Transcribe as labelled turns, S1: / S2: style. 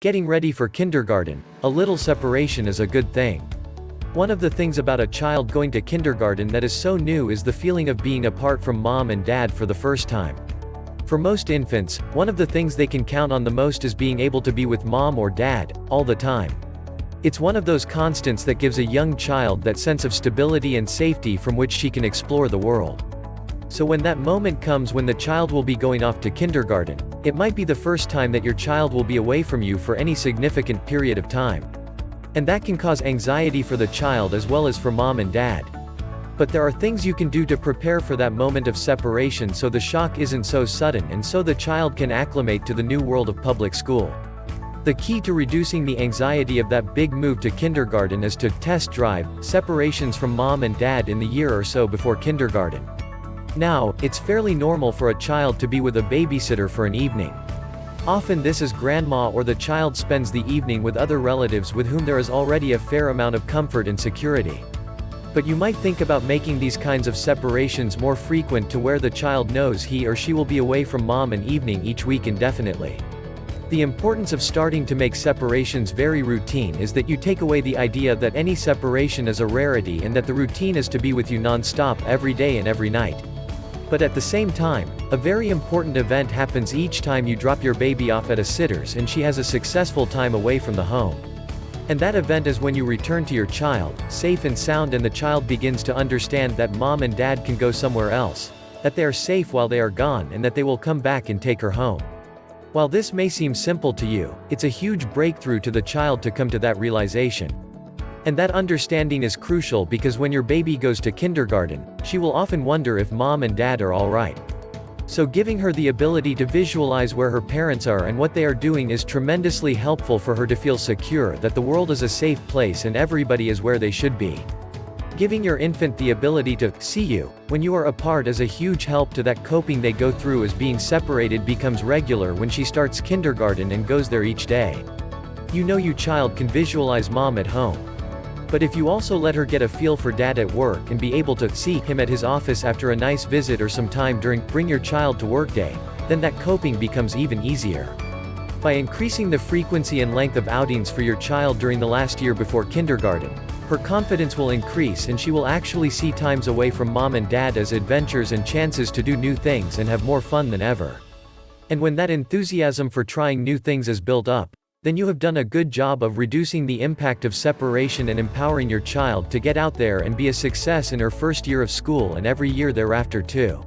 S1: Getting ready for kindergarten, a little separation is a good thing. One of the things about a child going to kindergarten that is so new is the feeling of being apart from mom and dad for the first time. For most infants, one of the things they can count on the most is being able to be with mom or dad, all the time. It's one of those constants that gives a young child that sense of stability and safety from which she can explore the world. So when that moment comes when the child will be going off to kindergarten, it might be the first time that your child will be away from you for any significant period of time. And that can cause anxiety for the child as well as for mom and dad. But there are things you can do to prepare for that moment of separation so the shock isn't so sudden and so the child can acclimate to the new world of public school. The key to reducing the anxiety of that big move to kindergarten is to test drive separations from mom and dad in the year or so before kindergarten. Now, it's fairly normal for a child to be with a babysitter for an evening. Often this is grandma or the child spends the evening with other relatives with whom there is already a fair amount of comfort and security. But you might think about making these kinds of separations more frequent to where the child knows he or she will be away from mom an evening each week indefinitely. The importance of starting to make separations very routine is that you take away the idea that any separation is a rarity and that the routine is to be with you non-stop every day and every night. But at the same time, a very important event happens each time you drop your baby off at a sitter's and she has a successful time away from the home. And that event is when you return to your child, safe and sound, and the child begins to understand that mom and dad can go somewhere else, that they are safe while they are gone and that they will come back and take her home. While this may seem simple to you, it's a huge breakthrough to the child to come to that realization. And that understanding is crucial because when your baby goes to kindergarten, she will often wonder if mom and dad are alright. So giving her the ability to visualize where her parents are and what they are doing is tremendously helpful for her to feel secure that the world is a safe place and everybody is where they should be. Giving your infant the ability to see you when you are apart is a huge help to that coping they go through as being separated becomes regular when she starts kindergarten and goes there each day. You know your child can visualize mom at home. But if you also let her get a feel for dad at work and be able to see him at his office after a nice visit or some time during bring your child to work day, then that coping becomes even easier. By increasing the frequency and length of outings for your child during the last year before kindergarten, her confidence will increase and she will actually see times away from mom and dad as adventures and chances to do new things and have more fun than ever. And when that enthusiasm for trying new things is built up, then you have done a good job of reducing the impact of separation and empowering your child to get out there and be a success in her first year of school and every year thereafter too.